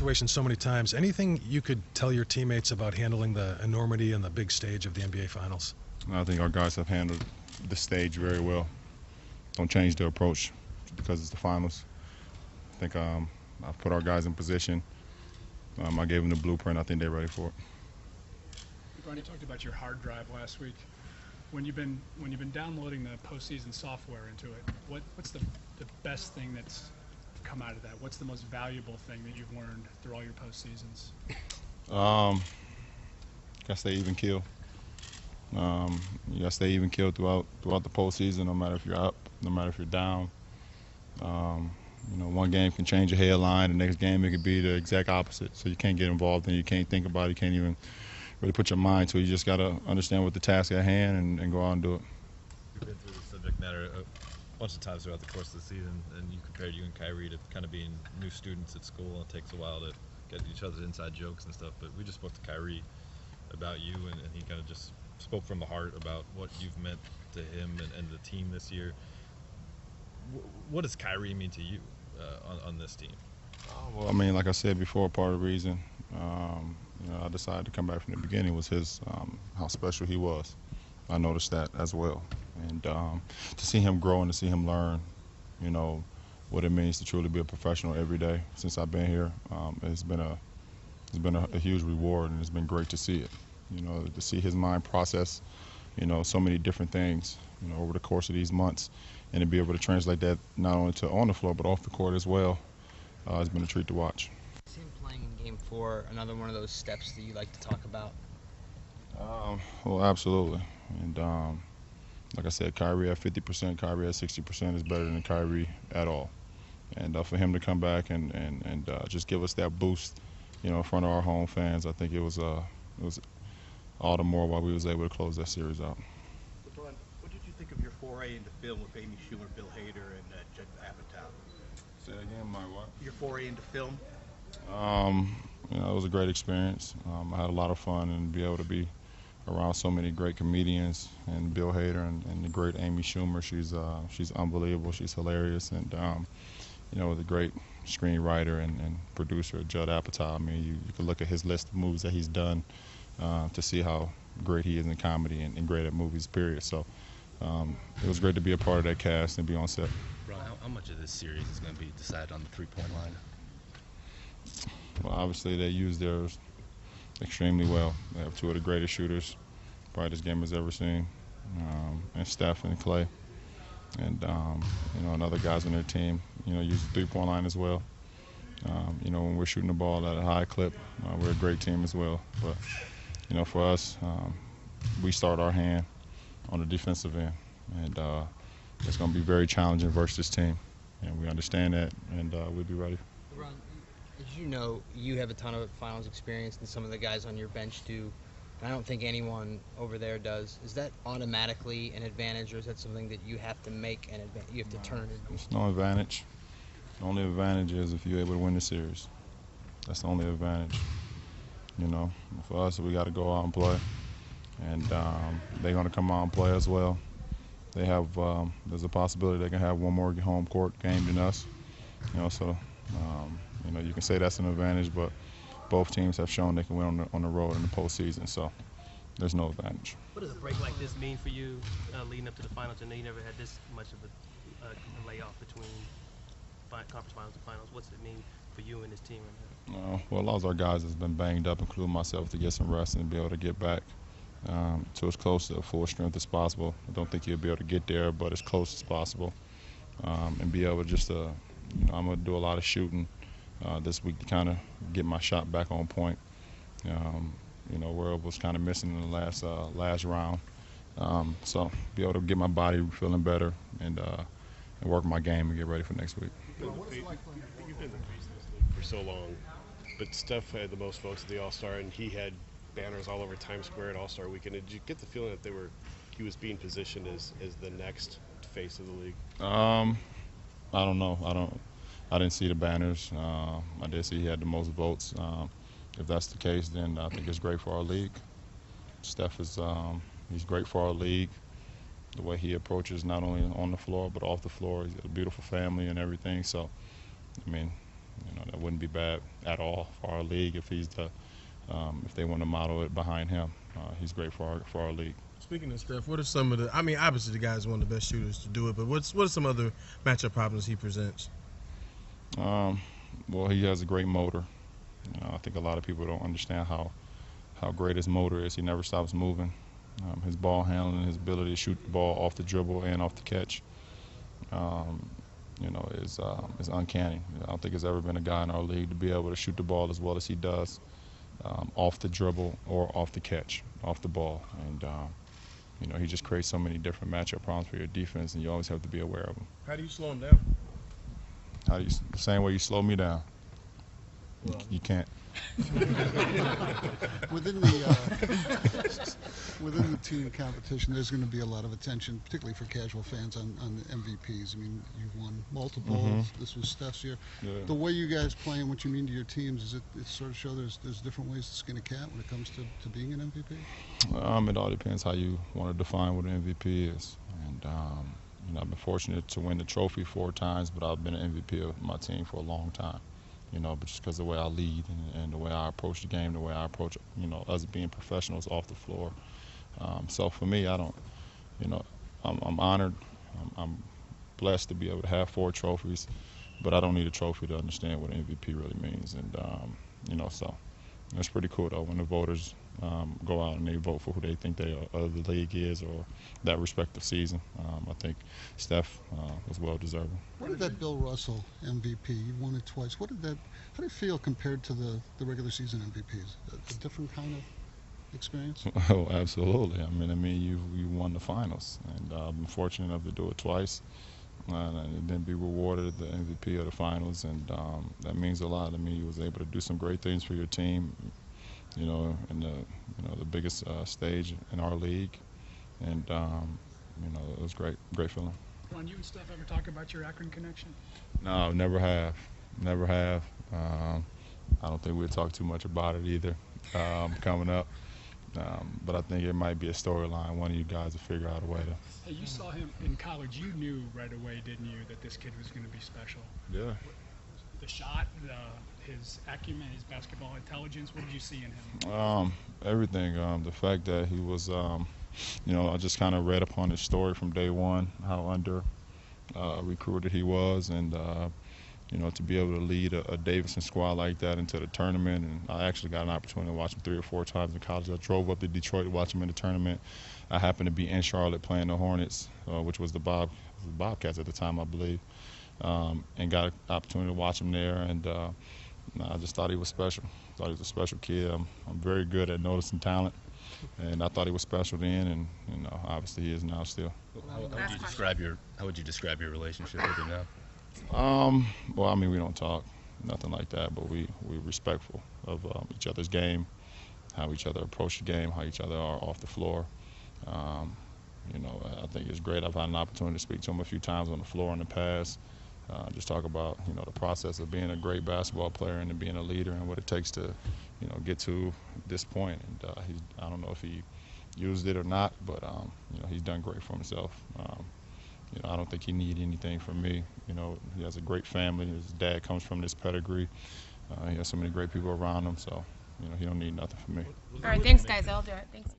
situation so many times. Anything you could tell your teammates about handling the enormity and the big stage of the NBA Finals? I think our guys have handled the stage very well. Don't change the approach because it's the finals. I think I've put our guys in position. I gave them the blueprint. I think they're ready for it. LeBron, you talked about your hard drive last week. When you've been downloading the postseason software into it, what's the best thing that's come out of that? What's the most valuable thing that you've learned through all your postseasons? Gotta stay even keel. You gotta stay even keel throughout the postseason, no matter if you're up, no matter if you're down. One game can change a headline, the next game it could be the exact opposite. So you can't get involved and you can't think about it, you can't even really put your mind to it. You just gotta understand what the task at hand and go out and do it. You've been through the subject matter a bunch of times throughout the course of the season, and you compared you and Kyrie to kind of being new students at school. It takes a while to get each other's inside jokes and stuff, but we just spoke to Kyrie about you, and he kind of just spoke from the heart about what you've meant to him and the team this year. What does Kyrie mean to you on this team? Well, I mean, like I said before, part of the reason I decided to come back from the beginning was his how special he was. I noticed that as well, and to see him grow and to see him learn, what it means to truly be a professional every day since I've been here, it's been a huge reward, and it's been great to see it. To see his mind process, so many different things, over the course of these months, and to be able to translate that not only to on the floor but off the court as well, it's been a treat to watch. See him playing in Game 4, another one of those steps that you like to talk about? Well, absolutely. And like I said, Kyrie at 50%, Kyrie at 60% is better than Kyrie at all. And for him to come back and just give us that boost, in front of our home fans, I think it was all the more why we was able to close that series out. LeBron, what did you think of your foray into film with Amy Schumer, Bill Hader, and Judd Apatow? Say that again, my what? Your foray into film? It was a great experience. I had a lot of fun, and be able to be around so many great comedians, and Bill Hader and the great Amy Schumer. She's unbelievable. She's hilarious, and with a great screenwriter and producer, Judd Apatow. I mean, you can look at his list of movies that he's done to see how great he is in comedy and great at movies, period. So it was great to be a part of that cast and be on set. Ron, how much of this series is going to be decided on the three-point line? Well, obviously they use theirs extremely well. They have two of the greatest shooters probably this game has ever seen, and Steph and Clay. And, and other guys on their team, use the three-point line as well. When we're shooting the ball at a high clip, we're a great team as well. But, for us, we start our hand on the defensive end. And it's going to be very challenging versus this team. And we understand that, and we'll be ready. Ron, as you know, you have a ton of finals experience, and some of the guys on your bench do. I don't think anyone over there does. Is that automatically an advantage, or is that something that you have to make an advantage? You have to turn it. It's no advantage. The only advantage is if you're able to win the series. That's the only advantage. For us, we got to go out and play, and they're going to come out and play as well. They have there's a possibility they can have one more home court game than us. You can say that's an advantage, but both teams have shown they can win on the road in the postseason, so there's no advantage. What does a break like this mean for you leading up to the finals? I know you never had this much of a layoff between conference finals and finals. What's it mean for you and this team right now? Well, a lot of our guys has been banged up, including myself, to get some rest and be able to get back to as close to full strength as possible. I don't think you'll be able to get there, but as close as possible, and be able just to, I'm going to do a lot of shooting this week to kind of get my shot back on point. Where it was kind of missing in the last round. So be able to get my body feeling better and work my game and get ready for next week. You've been the face of this league for so long, but Steph had the most votes at the All-Star, and he had banners all over Times Square at All-Star Weekend. Did you get the feeling that he was being positioned as the next face of the league? I don't know. I didn't see the banners. I did see he had the most votes. If that's the case, then I think it's great for our league. Steph is he's great for our league. The way he approaches not only on the floor but off the floor. He's got a beautiful family and everything. So, I mean, that wouldn't be bad at all for our league if he's if they want to model it behind him. He's great for our league. Speaking of Steph, what are some of the? I mean, obviously the guy's one of the best shooters to do it, but what are some other matchup problems he presents? Well, he has a great motor. I think a lot of people don't understand how great his motor is. He never stops moving. His ball handling, his ability to shoot the ball off the dribble and off the catch, is uncanny. I don't think there's ever been a guy in our league to be able to shoot the ball as well as he does, off the dribble or off the catch, off the ball. And he just creates so many different matchup problems for your defense, and you always have to be aware of them. How do you slow him down? The same way you slow me down. Well. You can't. Within the team competition, there's going to be a lot of attention, particularly for casual fans, on the MVPs. I mean, you've won multiple. Mm-hmm. This was Steph's year. Yeah. The way you guys play and what you mean to your teams, is it sort of show there's different ways to skin a cat when it comes to being an MVP? It all depends how you want to define what an MVP is. And I've been fortunate to win the trophy 4 times, but I've been an MVP of my team for a long time. But just because of the way I lead and the way I approach the game, the way I approach, us being professionals off the floor. So for me, I don't, I'm honored. I'm blessed to be able to have 4 trophies, but I don't need a trophy to understand what MVP really means. And, so it's pretty cool, though, when the voters go out and they vote for who they think the league is or that respective season. I think Steph was well deserving. What did that Bill Russell MVP? You won it twice. How did it feel compared to the regular season MVPs? A different kind of experience? Oh, absolutely. I mean, you won the finals, and I've been fortunate enough to do it twice, and then be rewarded the MVP of the finals, and that means a lot. I mean, you was able to do some great things for your team, in the biggest stage in our league, and it was great feeling. Ron, you and Steph ever talk about your Akron connection? No, never have. I don't think we'll talk too much about it either coming up. But I think it might be a storyline. One of you guys will figure out a way to. Hey, you saw him in college. You knew right away, didn't you, that this kid was going to be special? Yeah. The shot, his acumen, his basketball intelligence. What did you see in him? Everything. The fact that he was, I just kind of read upon his story from day one, how under recruited he was, and to be able to lead a Davidson squad like that into the tournament. And I actually got an opportunity to watch him 3 or 4 times in college. I drove up to Detroit to watch him in the tournament. I happened to be in Charlotte playing the Hornets, which was the Bobcats at the time, I believe, and got an opportunity to watch him there. And I just thought he was special. I thought he was a special kid. I'm very good at noticing talent, and I thought he was special then, and obviously he is now still. How would you describe your relationship with him now? Well, I mean, we don't talk, nothing like that, but we're respectful of each other's game, how each other approach the game, how each other are off the floor. I think it's great. I've had an opportunity to speak to him a few times on the floor in the past, just talk about, the process of being a great basketball player and being a leader and what it takes to, get to this point. And I don't know if he used it or not, but, he's done great for himself. I don't think he needs anything from me. He has a great family. His dad comes from this pedigree. He has so many great people around him, so he don't need nothing from me. All right, thanks, guys. I'll do it. Thanks.